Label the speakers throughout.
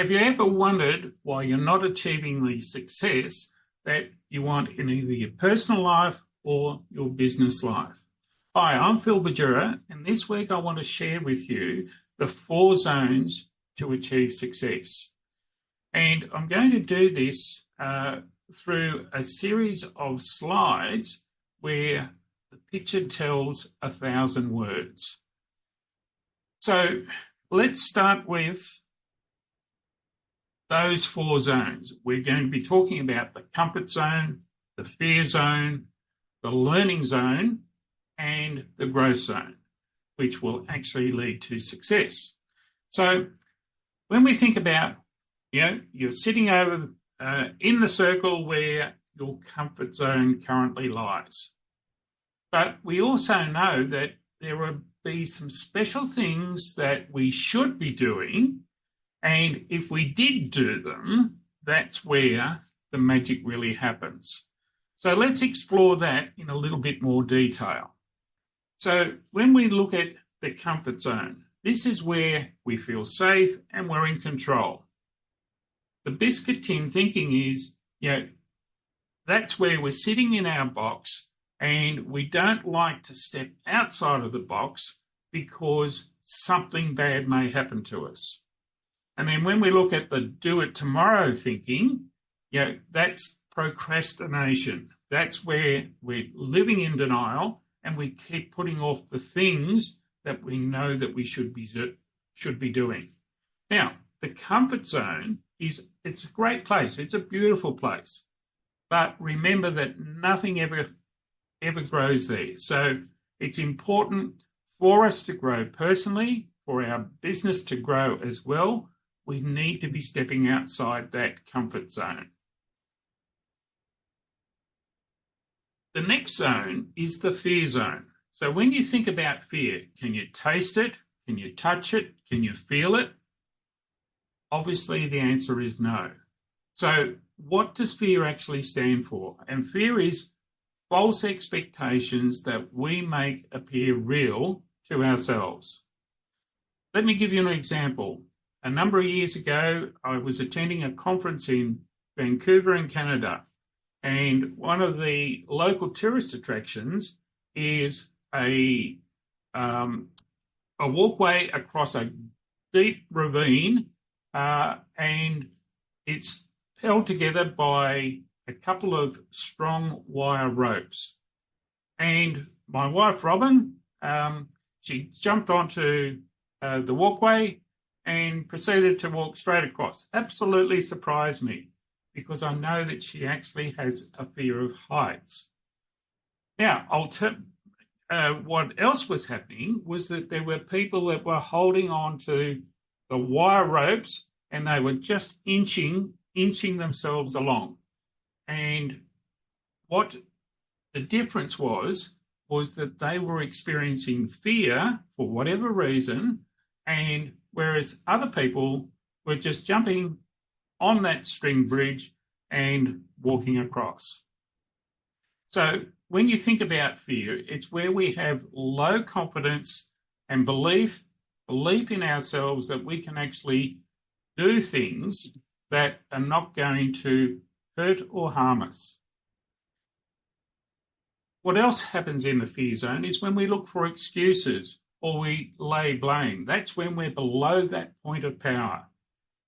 Speaker 1: Have you ever wondered why you're not achieving the success that you want in either your personal life or your business life? Hi, I'm Phil Badura, and this week I want to share with you the 4 zones to achieve success. And I'm going to do this through a series of slides where the picture tells 1,000 words. So let's start with those 4 zones. We're going to be talking about the comfort zone, the fear zone, the learning zone, and the growth zone, which will actually lead to success. So when we think about, you're sitting over in the circle where your comfort zone currently lies. But we also know that there will be some special things that we should be doing, and if we did do them, that's where the magic really happens. So let's explore that in a little bit more detail. So when we look at the comfort zone, this is where we feel safe and we're in control. The biscuit tin thinking is, that's where we're sitting in our box and we don't like to step outside of the box because something bad may happen to us. And then when we look at the do it tomorrow thinking, that's procrastination. That's where we're living in denial and we keep putting off the things that we know that we should be doing. Now, the comfort zone it's a great place. It's a beautiful place. But remember that nothing ever grows there. So it's important for us to grow personally, for our business to grow as well. We need to be stepping outside that comfort zone. The next zone is the fear zone. So when you think about fear, can you taste it? Can you touch it? Can you feel it? Obviously, the answer is no. So what does fear actually stand for? And fear is false expectations that we make appear real to ourselves. Let me give you an example. A number of years ago, I was attending a conference in Vancouver in Canada, and one of the local tourist attractions is a walkway across a deep ravine, and it's held together by a couple of strong wire ropes. And my wife, Robin, she jumped onto the walkway and proceeded to walk straight across. Absolutely surprised me because I know that she actually has a fear of heights. Now, what else was happening was that there were people that were holding on to the wire ropes and they were just inching themselves along. And what the difference was that they were experiencing fear for whatever reason, and whereas other people were just jumping on that string bridge and walking across. So when you think about fear, it's where we have low confidence and belief in ourselves that we can actually do things that are not going to hurt or harm us. What else happens in the fear zone is when we look for excuses or we lay blame. That's when we're below that point of power.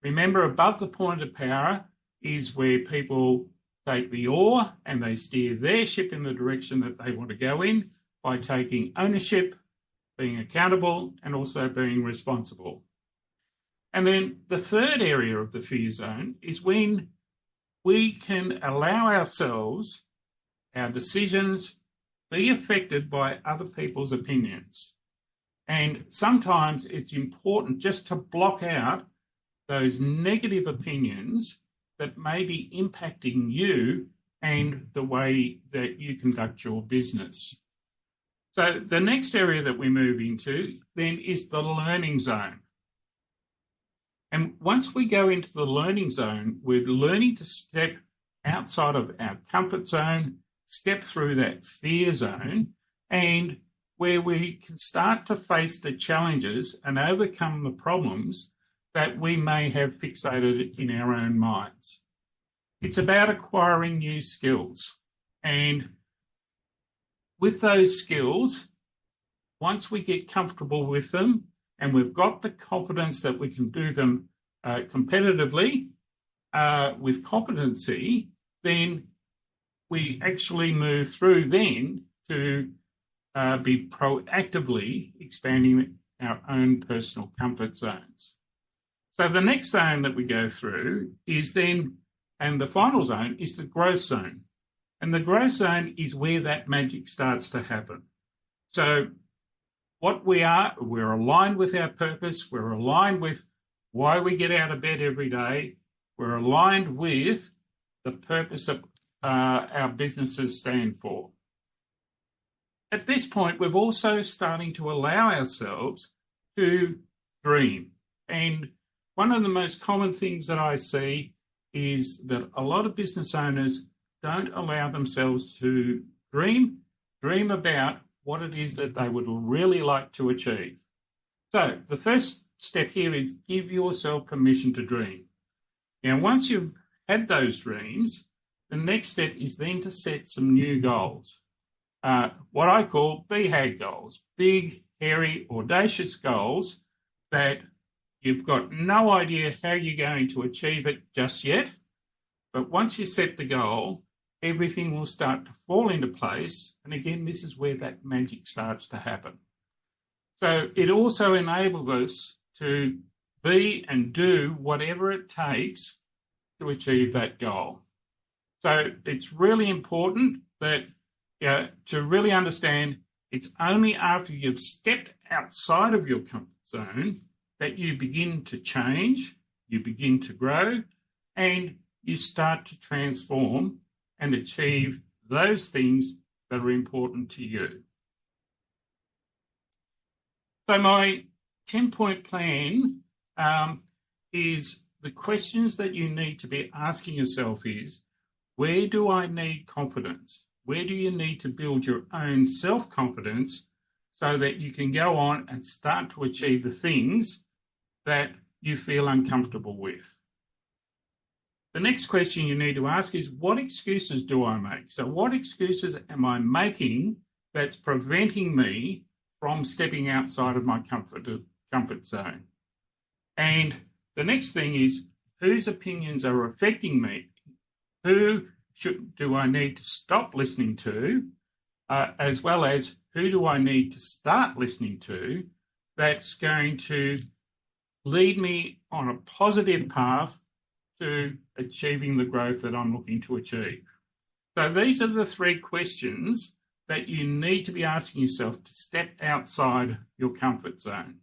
Speaker 1: Remember, above the point of power is where people take the oar and they steer their ship in the direction that they want to go in by taking ownership, being accountable, and also being responsible. And then the third area of the fear zone is when we can allow ourselves, our decisions, be affected by other people's opinions. And sometimes it's important just to block out those negative opinions that may be impacting you and the way that you conduct your business. So the next area that we move into then is the learning zone. And once we go into the learning zone, we're learning to step outside of our comfort zone, step through that fear zone, and where we can start to face the challenges and overcome the problems that we may have fixated in our own minds. It's about acquiring new skills. And with those skills, once we get comfortable with them and we've got the confidence that we can do them competitively with competency, then we actually move through then to be proactively expanding our own personal comfort zones. So the next zone that we go through is then, and the final zone is the growth zone. And the growth zone is where that magic starts to happen. So what we're aligned with our purpose, we're aligned with why we get out of bed every day, we're aligned with the purpose that our businesses stand for. At this point, we're also starting to allow ourselves to dream. And one of the most common things that I see is that a lot of business owners don't allow themselves to dream about what it is that they would really like to achieve. So the first step here is give yourself permission to dream. Now, once you've had those dreams, the next step is then to set some new goals. What I call BHAG goals, big, hairy, audacious goals that you've got no idea how you're going to achieve it just yet. But once you set the goal, everything will start to fall into place. And again, this is where that magic starts to happen. So it also enables us to be and do whatever it takes to achieve that goal. So it's really important that to really understand it's only after you've stepped outside of your comfort zone that you begin to change, you begin to grow, and you start to transform and achieve those things that are important to you. So my 10-point plan is the questions that you need to be asking yourself is, where do I need confidence? Where do you need to build your own self-confidence so that you can go on and start to achieve the things that you feel uncomfortable with? The next question you need to ask is, what excuses do I make? So what excuses am I making that's preventing me from stepping outside of my comfort zone? And the next thing is, whose opinions are affecting me? Who do I need to stop listening to, as well as who do I need to start listening to that's going to lead me on a positive path to achieving the growth that I'm looking to achieve? So these are the three questions that you need to be asking yourself to step outside your comfort zone.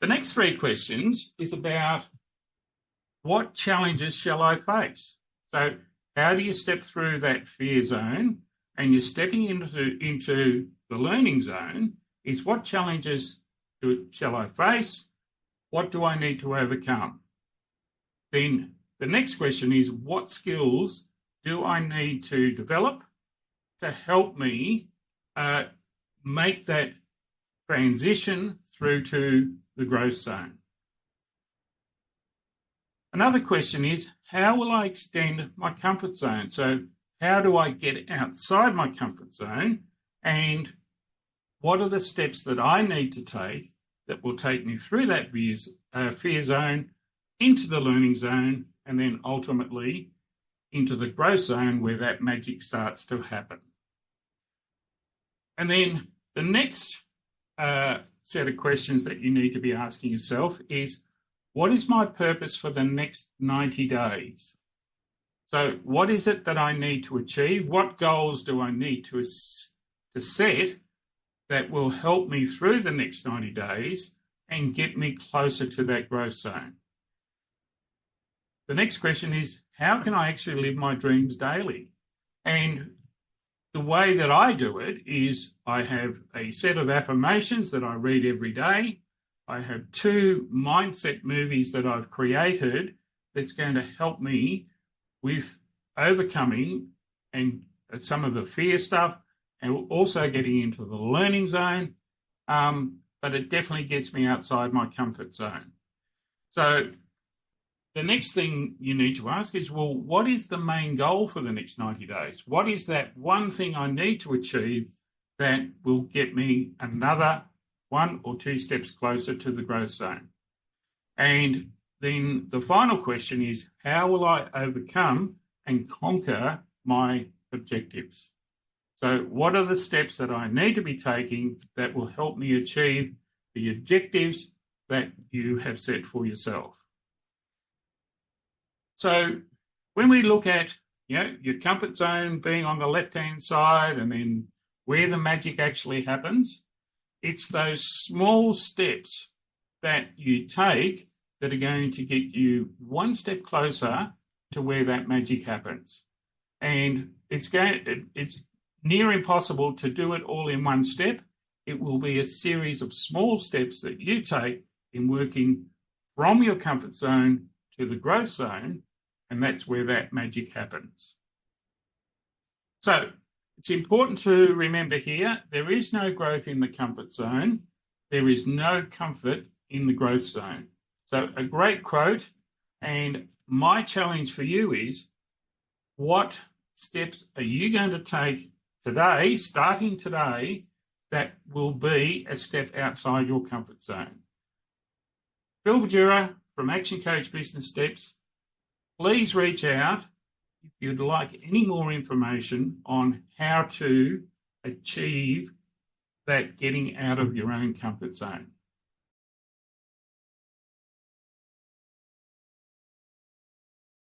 Speaker 1: The next three questions is about what challenges shall I face? So how do you step through that fear zone and you're stepping into the learning zone is what challenges shall I face? What do I need to overcome? Then the next question is, what skills do I need to develop to help me make that transition through to the growth zone? Another question is, how will I extend my comfort zone? So how do I get outside my comfort zone, and what are the steps that I need to take that will take me through that fear zone, into the learning zone, and then ultimately into the growth zone where that magic starts to happen? And then the next set of questions that you need to be asking yourself is, what is my purpose for the next 90 days? So what is it that I need to achieve? What goals do I need to set that will help me through the next 90 days and get me closer to that growth zone? The next question is, how can I actually live my dreams daily? And the way that I do it is I have a set of affirmations that I read every day. I have 2 mindset movies that I've created that's going to help me with overcoming and some of the fear stuff and also getting into the learning zone. But it definitely gets me outside my comfort zone. So the next thing you need to ask is, well, what is the main goal for the next 90 days? What is that one thing I need to achieve that will get me another 1 or 2 steps closer to the growth zone? And then the final question is, how will I overcome and conquer my objectives? So what are the steps that I need to be taking that will help me achieve the objectives that you have set for yourself? So when we look at your comfort zone being on the left-hand side and then where the magic actually happens, it's those small steps that you take that are going to get you 1 step closer to where that magic happens. And it's near impossible to do it all in 1 step. It will be a series of small steps that you take in working from your comfort zone to the growth zone, and that's where that magic happens. So it's important to remember here, there is no growth in the comfort zone. There is no comfort in the growth zone. So a great quote, and my challenge for you is, what steps are you going to take today, starting today, that will be a step outside your comfort zone? Phil Badura from Action Coach Business Steps. Please reach out if you'd like any more information on how to achieve that getting out of your own comfort zone.